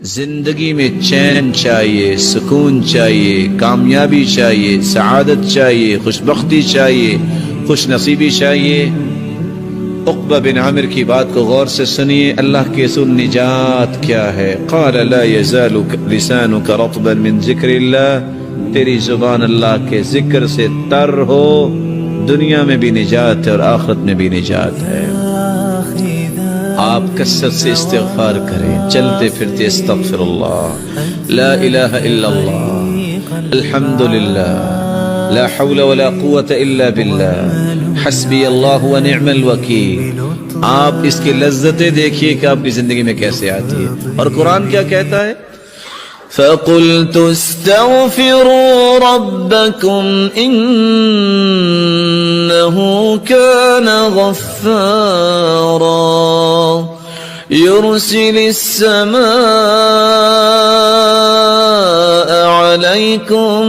زندگی میں چین چاہیے، سکون چاہیے، کامیابی چاہیے، سعادت چاہیے، خوش بختی چاہیے، خوش نصیبی چاہیے۔ عقبہ بن عامر کی بات کو غور سے سنیے، اللہ کے رسول نجات کیا ہے؟ قال لا يزال لسانك رطبا من ذکر اللہ، تیری زبان اللہ کے ذکر سے تر ہو، دنیا میں بھی نجات ہے اور آخرت میں بھی نجات ہے۔ آپ کثرت سے استغفار کریں، چلتے پھرتے استغفر اللہ، لا الہ الا اللہ، الحمدللہ، لا حول ولا قوة الا باللہ، حسبی اللہ ونعم الوکیل۔ آپ اس کی لذتیں دیکھیے کہ آپ کی زندگی میں کیسے آتی ہے۔ اور قرآن کیا کہتا ہے؟ فَقُلْتُ اسْتَغْفِرُوا رَبَّكُمْ إِنَّهُ كَانَ غَفَّارًا يُرْسِلِ السَّمَاءَ عَلَيْكُمْ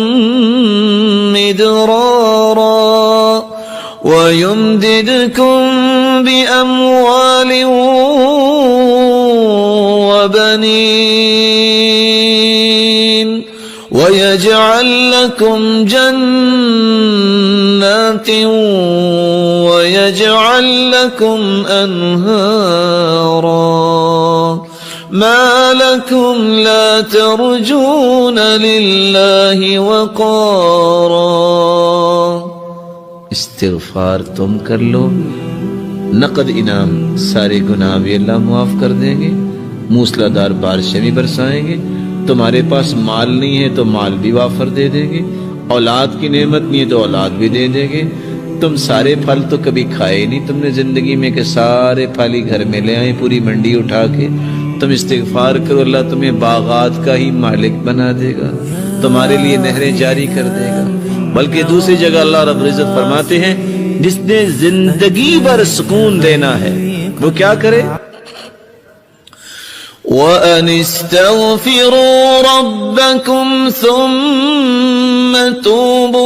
مِدْرَارًا وَيُمْدِدْكُمْ بِأَمْوَالٍ وَبَنِينَ وَيَجْعَلْ لَكُمْ جَنَّاتٍ وَيَجْعَلْ لَكُمْ أَنْهَارًا مَا لَكُمْ لَا تَرْجُونَ لِلَّهِ وَقَارًا۔ استغفار تم کر لو، نقد انعام، سارے گناہ بھی اللہ معاف کر دیں گے، موسلا دار بارشیں بھی برسائیں گے، تمہارے پاس مال نہیں ہے تو مال بھی وافر دے دیں گے، اولاد کی نعمت نہیں ہے تو اولاد بھی دے دیں گے۔ تم سارے پھل تو کبھی کھائے نہیں تم نے زندگی میں کہ سارے پھل ہی گھر میں لے آئے پوری منڈی اٹھا کے۔ تم استغفار کرو، اللہ تمہیں باغات کا ہی مالک بنا دے گا، تمہارے لیے نہریں جاری کر دے گا۔ بلکہ دوسری جگہ اللہ رب العزت فرماتے ہیں جس نے زندگی بھر سکون دینا ہے وہ کیا کرے؟ وَأَنِ اسْتَغْفِرُوا رَبَّكُمْ ثُمَّ تُوبُوا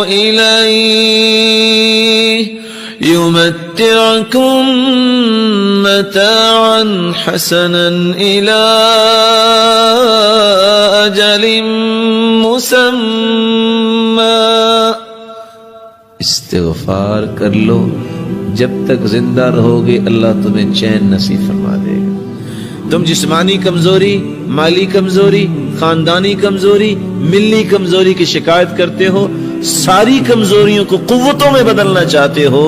إِلَيْهِ يُمَتِّعْكُمْ مَتَاعًا حَسَنًا إِلَىٰ أَجَلٍ مُّسَمًّى۔ استغفار کر لو، جب تک زندہ رہو گے اللہ تمہیں چین نصیب فرما دے گا۔ تم جسمانی کمزوری، مالی کمزوری، خاندانی کمزوری، ملی کمزوری کی شکایت کرتے ہو، ساری کمزوریوں کو قوتوں میں بدلنا چاہتے ہو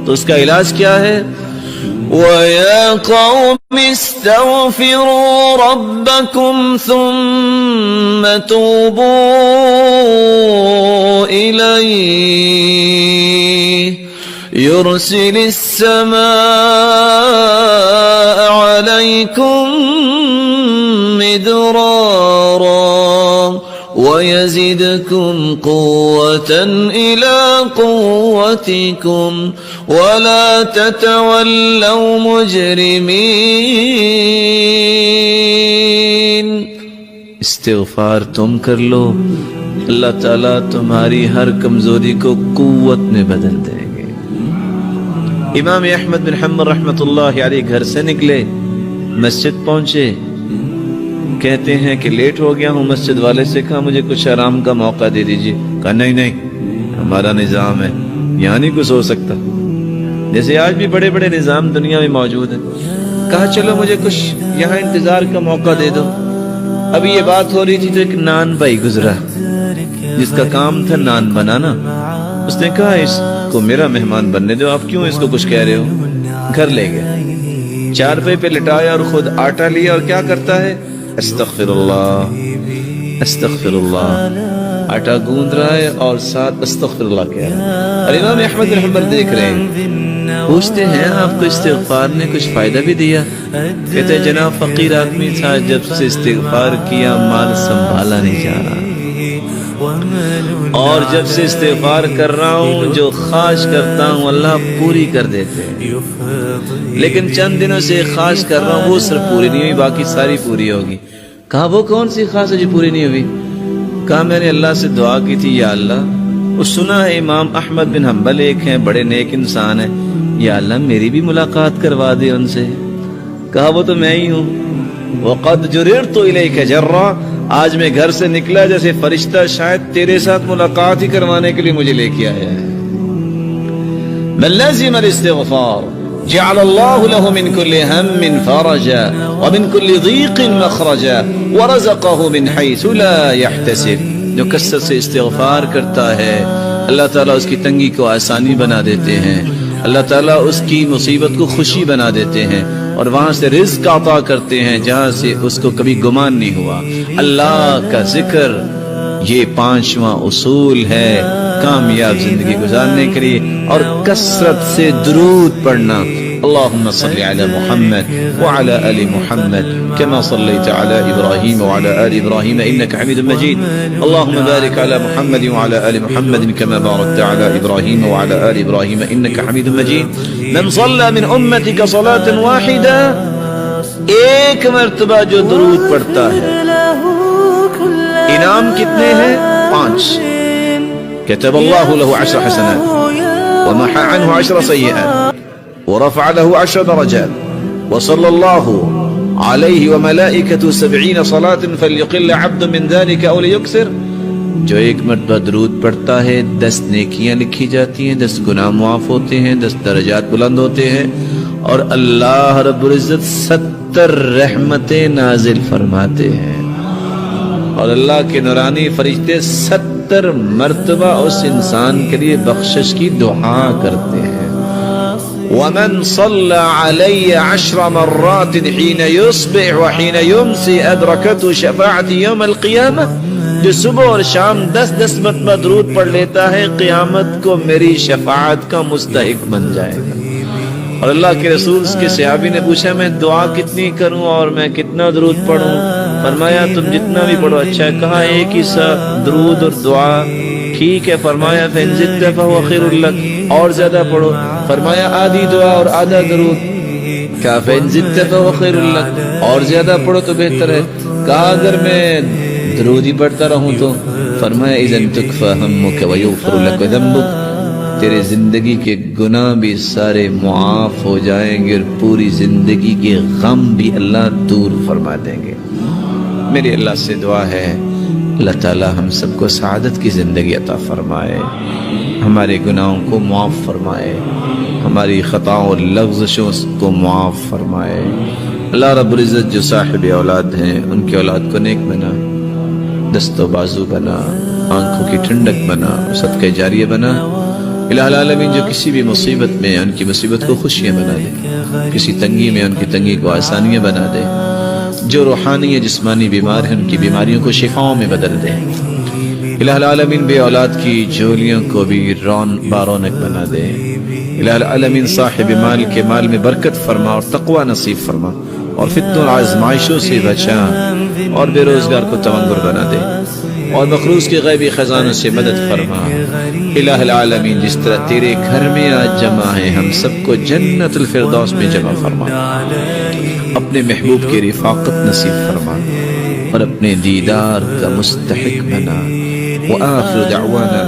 تو اس کا علاج کیا ہے؟ وَيَا قَوْمِ اسْتَغْفِرُوا رَبَّكُمْ ثُمَّ تُوبُوا إِلَيْهِ يُرْسِلِ السَّمَاءَ عَلَيْكُمْ مِدْرَارًا وَيَزِدْكُمْ قُوَّةً إِلَىٰ قُوَّتِكُمْ وَلَا تَتَوَلَّوْا مُجْرِمِينَ۔ استغفار تم کر لو، اللہ تعالیٰ تمہاری ہر کمزوری کو قوت میں بدل دیں گے۔ امام احمد بن حنبل رحمۃ اللہ علیہ گھر سے نکلے، مسجد پہنچے، کہتے ہیں کہ لیٹ ہو گیا ہوں، مسجد والے سے کہا مجھے کچھ آرام کا موقع دے دیجیے، کہا نہیں ہمارا نظام ہے، یہاں نہیں کچھ ہو سکتا، جیسے آج بھی بڑے بڑے نظام دنیا میں موجود ہیں۔ کہا چلو مجھے کچھ یہاں انتظار کا موقع دے دو۔ ابھی یہ بات ہو رہی تھی تو ایک نان بھائی گزرا جس کا کام تھا نان بنانا، اس نے کہا اس کو میرا مہمان بننے دو، آپ کیوں اس کو کچھ کہہ رہے ہو؟ گھر لے گئے، چارپائی پہ لٹایا اور خود آٹا لیا اور کیا کرتا ہے؟ استغفر اللہ استغفر اللہ، آٹا گوندھ رہا ہے اور ساتھ استغفر اللہ کہہ رہا ہے۔ اور امام احمد بن حنبل دیکھ رہے ہیں، پوچھتے ہیں آپ کو استغفار نے کچھ فائدہ بھی دیا؟ کہتے ہیں جناب فقیر آدمی تھا، جب سے استغفار کیا مال سنبھالا نہیں جا رہا، اور جب سے استغفار کر رہا ہوں جو خواہش کرتا ہوں اللہ پوری کر دیتے ہیں، لیکن چند دنوں سے خواہش کر رہا ہوں وہ صرف پوری نہیں ہوئی، باقی ساری پوری ہوگی۔ کہا وہ کون سی خواہش ہے جو پوری نہیں ہوئی؟ کہا میں نے اللہ سے دعا کی تھی، یا اللہ، وہ سنا ہے امام احمد بن حنبل ایک ہیں، بڑے نیک انسان ہیں، یا اللہ میری بھی ملاقات کروا دے ان سے۔ کہا وہ تو میں ہی ہوں. وَقَدْ جُرِرْتُ إِلَيْكَ جَرًّا، آج میں گھر سے نکلا جیسے فرشتہ شاید تیرے ساتھ ملاقات ہی کروانے کے لیے مجھے لے کے آیا ہے. مَنْ لَزِمَ الْإِسْتِغْفَارَ جَعَلَ اللَّهُ لَهُ مِنْ كُلِّ هَمٍّ فَرَجًا وَمِنْ كُلِّ ضِيقٍ مَخْرَجًا وَرَزَقَهُ مِنْ حَيْثُ لَا يَحْتَسِبُ. جو کثرت سے استغفار کرتا ہے اللہ تعالیٰ اس کی تنگی کو آسانی بنا دیتے ہیں، اللہ تعالیٰ اس کی مصیبت کو خوشی بنا دیتے ہیں، اور وہاں سے رزق عطا کرتے ہیں جہاں سے اس کو کبھی گمان نہیں ہوا. اللہ کا ذکر یہ 5واں اصول ہے کامیاب زندگی گزارنے کے لیے، اور کثرت سے درود پڑھنا. اللهم صل على محمد وعلى آل محمد كما صليت على إبراهيم وعلى آل إبراهيم إنك حميد مجيد. اللهم بارك على محمد وعلى آل محمد كما باركت على إبراهيم وعلى آل إبراهيم إنك حميد مجيد. من صلى من أمتك صلاة واحدة، ایک مرتبہ جو درود پڑھتا ہے، انعام کتنے ہیں؟ 5. كتب الله له 10 حسنات ومحى عنه 10 سيئات ورفع له 10 درجات وصلى الله عليه وملائكته 70 صلاة فليقل عبد من ذلك أو ليكثر. جو ایک مرتبہ درود پڑھتا ہے 10 نیکیاں لکھی جاتی ہیں، 10 گناہ معاف ہوتے ہیں، 10 درجات بلند ہوتے ہیں، اور اللہ رب العزت 70 رحمتیں نازل فرماتے ہیں، اور اللہ کے نورانی فرشتے 70 مرتبہ اس انسان کے لیے بخشش کی دعا کرتے ہیں. ومن صلى علي 10 مرات حين يصبح وحين يمسي أدركته شفاعتي يوم القيامة. جو صبح اور شام 10 مرتبہ درود پڑھ لیتا ہے قیامت کو میری شفاعت کا مستحق بن جائے گا. اور اللہ کے رسول کے صحابی نے پوچھا میں دعا کتنی کروں اور میں کتنا درود پڑھوں؟ فرمایا تم جتنا بھی پڑھو اچھا ہے. کہا ایک ہی سا درود اور دعا ٹھیک ہے. فرمایا فإن زدت فهو خير لك، اور زیادہ پڑھو. فرمایا آدھی دعا اور آدھا درود. کہا فإن زدت فهو خير لك، اور زیادہ پڑھو تو بہتر ہے. کہا اگر میں درود ہی پڑھتا رہوں تو؟ فرمایا اذا تكفى همك ويغفر لك ذنبك، تیرے زندگی کے گناہ بھی سارے معاف ہو جائیں گے اور پوری زندگی کے غم بھی اللہ دور فرما دیں گے. میری اللہ سے دعا ہے اللہ تعالی ہم سب کو سعادت کی زندگی عطا فرمائے، ہمارے گناہوں کو معاف فرمائے، ہماری خطاؤں اور لغزشوں کو معاف فرمائے. اللہ رب العزت جو صاحب اولاد ہیں ان کی اولاد کو نیک بنا، دست و بازو بنا، آنکھوں کی ٹھنڈک بنا، صدقہ جاریہ بنا. الہ العالمین جو کسی بھی مصیبت میں ان کی مصیبت کو خوشیاں بنا دے، کسی تنگی میں ان کی تنگی کو آسانیاں بنا دے. جو روحانی یا جسمانی بیمار ہیں ان کی بیماریوں کو شفاؤں میں بدل دے. الہ العالمین بے اولاد کی جھولیوں کو بھی بارونق بنا دے. الہ العالمین صاحب مال کے مال میں برکت فرما اور تقوی نصیب فرما، اور فتنوں اور آزمائشوں سے بچا، اور بے روزگار کو تونگر بنا دے، اور مخروض کے غیبی خزانوں سے مدد فرما. الہ العالمین جس طرح تیرے گھر میں آج جمع ہے ہم سب کو جنت الفردوس میں جمع فرما، اپنے محبوب کی رفاقت نصیب فرما، اور اپنے دیدار کا مستحق بنا. وآخر دعوانا